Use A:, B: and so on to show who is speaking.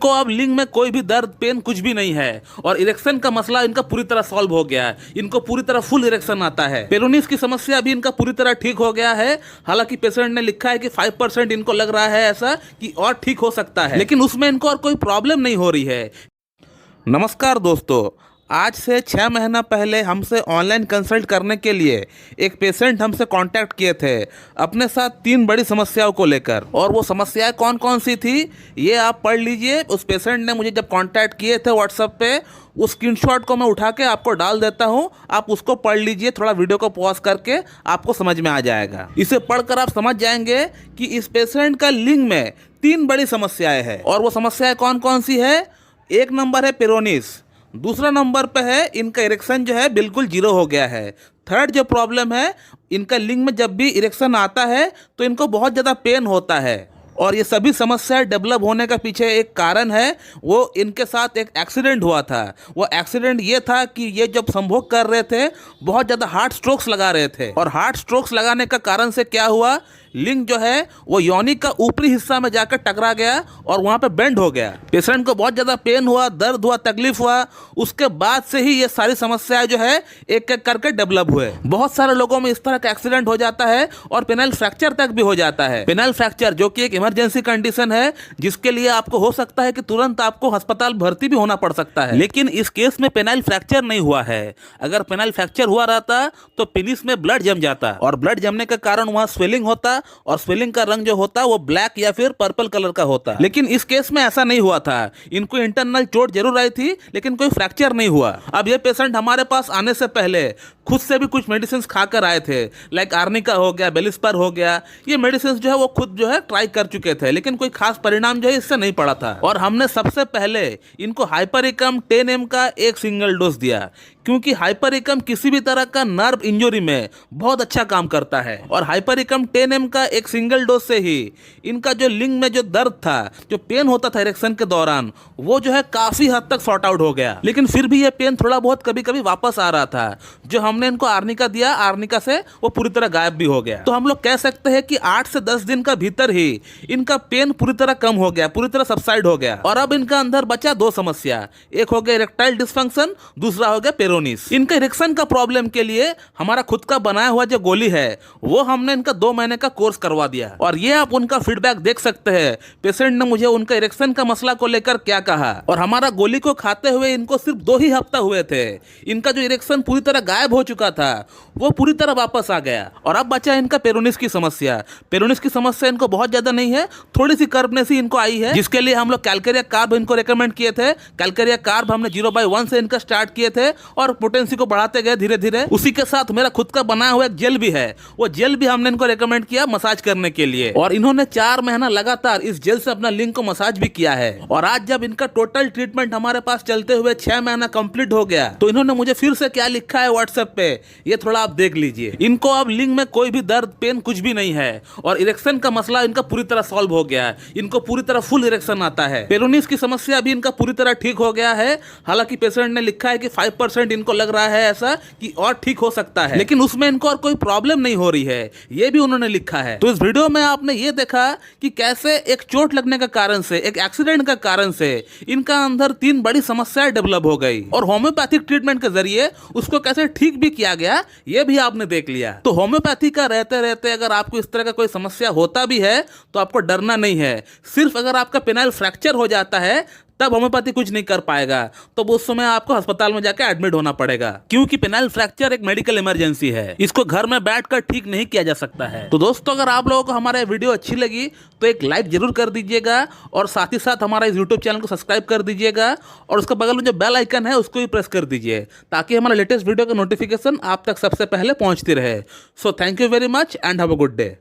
A: इनको अब लिंग में कोई भी दर्द पेन कुछ भी नहीं है और इरेक्शन का मसला इनका पूरी तरह सॉल्व हो गया है। इनको पूरी तरह फुल इरेक्शन आता है। पेरोनिस की समस्या भी इनका पूरी तरह ठीक हो गया है। हालांकि पेशेंट ने लिखा है कि 5% इनको लग रहा है ऐसा कि और ठीक हो सकता है, लेकिन उसमें इनको और कोई प्रॉब्लम नहीं हो रही है। नमस्कार दोस्तों, आज से 6 महीना पहले हमसे ऑनलाइन कंसल्ट करने के लिए एक पेशेंट हमसे कांटेक्ट किए थे अपने साथ 3 बड़ी समस्याओं को लेकर। और वो समस्याएं कौन कौन सी थी ये आप पढ़ लीजिए। उस पेशेंट ने मुझे जब कांटेक्ट किए थे व्हाट्सएप पे, उस स्क्रीनशॉट को मैं उठा के आपको डाल देता हूँ, आप उसको पढ़ लीजिए। थोड़ा वीडियो को पॉज करके आपको समझ में आ जाएगा। इसे पढ़कर आप समझ जाएंगे कि इस पेशेंट का लिंग में 3 बड़ी समस्याएं हैं। और वो समस्याएं कौन कौन सी है? 1 नंबर है पेरोनिस, दूसरा नंबर पे है इनका इरेक्शन जो है बिल्कुल जीरो हो गया है। थर्ड जो प्रॉब्लम है, इनका लिंग में जब भी इरेक्शन आता है तो इनको बहुत ज़्यादा पेन होता है। और ये सभी समस्याएं डेवलप होने का पीछे एक कारण है, वो इनके साथ एक एक्सीडेंट हुआ था। वो एक्सीडेंट ये था कि ये जब संभोग कर रहे थे बहुत ज़्यादा हार्ट स्ट्रोक्स लगा रहे थे। और हार्ट स्ट्रोक्स लगाने का कारण से क्या हुआ, लिंग जो है वो योनि का ऊपरी हिस्सा में जाकर टकरा गया और वहाँ पे बेंड हो गया। पेशेंट को बहुत ज़्यादा पेन हुआ, दर्द हुआ, तकलीफ हुआ। उसके बाद से ही ये सारी समस्याएं जो है एक एक करके डेवलप हुए। बहुत सारे लोगों में इस तरह का एक्सीडेंट हो जाता है और पेनाइल फ्रैक्चर तक भी हो जाता है। पेनाइल फ्रैक्चर जो कि एक इमरजेंसी कंडीशन है, जिसके लिए आपको हो सकता है कि तुरंत आपको अस्पताल भर्ती भी होना पड़ सकता है। लेकिन इस केस में पेनाइल फ्रैक्चर नहीं हुआ है। अगर पेनाइल फ्रैक्चर हुआ रहता तो पेनिस में ब्लड जम जाता और ब्लड जमने के कारण वहाँ स्वेलिंग होता और स्वेलिंग का रंग जो होता वो ब्लैक या फिर पर्पल कलर का होता। लेकिन इस केस में ऐसा नहीं हुआ था। इनको इंटरनल चोट जरूर आई थी लेकिन कोई फ्रैक्चर नहीं हुआ। अब ये पेशेंट हमारे पास आने से पहले खुद से भी कुछ मेडिसिन खाकर आए थे, लाइक आर्निका हो गया, बेलिस्पर हो गया। ये मेडिसिन जो है वो खुद जो है ट्राई कर चुके थे, लेकिन कोई खास परिणाम जो है इससे नहीं पड़ा था। और हमने सबसे पहले इनको हाइपरिकम 10 mg का एक सिंगल डोज दिया, क्योंकि हाइपरिकम किसी भी तरह का नर्व इंजरी में बहुत अच्छा काम करता है। और हाइपरिकम 10 mg का एक सिंगल डोज से ही इनका जो लिंग में जो दर्द था, जो पेन होता था इरेक्शन के दौरान, वो जो है काफी हद तक सॉर्ट आउट हो गया। लेकिन फिर भी ये पेन थोड़ा बहुत कभी कभी वापस आ रहा था। जो हमने इनको आर्निका दिया, आर्निका से वो पूरी तरह गायब भी हो गया। तो हम लोग कह सकते हैं कि 8 से 10 दिन का भीतर ही इनका पेन पूरी तरह कम हो गया, पूरी तरह सबसाइड हो गया। और अब इनका अंदर बचा 2 समस्या, एक हो गया इरेक्टाइल डिस्फंक्शन, दूसरा हो गया पेरोनिस। इनका इरेक्शन का प्रॉब्लम के लिए हमारा खुद का बनाया हुआ जो गोली है वो हमने इनका 2 महीने का कोर्स करवा दिया। और ये आप उनका फीडबैक देख सकते हैं। पेशेंट ने मुझे उनका इरेक्शन का मसला को लेकर क्या कहा। और हमारा गोली को खाते हुए इनको सिर्फ 2 ही हफ्ता हुए थे। इनका जो इरेक्शन पूरी तरह गायब हो चुका था वो पूरी तरह वापस आ गया। और अब बचा इनका पेरोनिस की समस्या। पेरोनिस की समस्या इनको बहुत ज्यादा नहीं है, थोड़ी सी कर्वनेस ही इनको आई है, जिसके लिए हम लोग कैलकेरिया कार्ब इनको रेकमेंड किए थे। कैलकेरिया कार्ब हमने 0/1 से इनका स्टार्ट किए थे और पोटेंसी को बढ़ाते गए धीरे धीरे। उसी के साथ मेरा खुद का बनाया हुआ एक जेल भी है, वो जेल भी हमने इनको रेकमेंड किया मसाज करने के लिए। और इन्होंने 4 महीना लगातार इस जेल से अपना लिंग को मसाज भी किया है। और आज जब इनका टोटल ट्रीटमेंट हमारे पास चलते हुए 6 महीना कंप्लीट हो गया, तो इन्होंने मुझे फिर से क्या लिखा है व्हाट्सएप पे, ये थोड़ा आप देख लीजिए। इनको अब लिंग में कोई भी दर्द पेन कुछ भी नहीं है और इरेक्शन का मसला इनका पूरी तरह सॉल्व हो गया है। इनको पूरी तरह फुल इरेक्शन आता है। पेरोनिस की समस्या भी इनका पूरी तरह ठीक हो गया है। हालांकि पेशेंट ने लिखा है कि 5% इनको लग रहा है ऐसा कि और ठीक हो सकता है, लेकिन उसमें इनको और कोई प्रॉब्लम नहीं हो रही है, ये भी उन्होंने लिखा है। तो इस वीडियो में आपने ये देखा कि कैसे एक चोट लगने का कारण से, एक एक्सीडेंट का कारण से इनका अंदर 3 बड़ी समस्याएं डेवलप हो गई और होम्योपैथिक ट्रीटमेंट के जरिए उसको कैसे ठीक भी किया गया, ये भी आपने देख लिया। तो होम्योपैथी का रहते रहते अगर आपको इस तरह का कोई समस्या होता भी है तो आपको डरना नहीं है। सिर्फ अगर आपका पेनाइल फ्रैक्चर हो जाता है तब होम्योपैथी कुछ नहीं कर पाएगा, तो उस समय आपको अस्पताल में जाकर एडमिट होना पड़ेगा, क्योंकि पेनाइल फ्रैक्चर एक मेडिकल इमरजेंसी है। इसको घर में बैठकर ठीक नहीं किया जा सकता है। तो दोस्तों, अगर आप लोगों को हमारा वीडियो अच्छी लगी तो एक लाइक जरूर कर दीजिएगा और साथ ही साथ हमारा इस यूट्यूब चैनल को सब्सक्राइब कर दीजिएगा और उसके बगल में जो बेल आइकन है उसको भी प्रेस कर दीजिए, ताकि हमारा लेटेस्ट वीडियो का नोटिफिकेशन आप तक सबसे पहले पहुंचती रहे। So thank you very much and have a good day.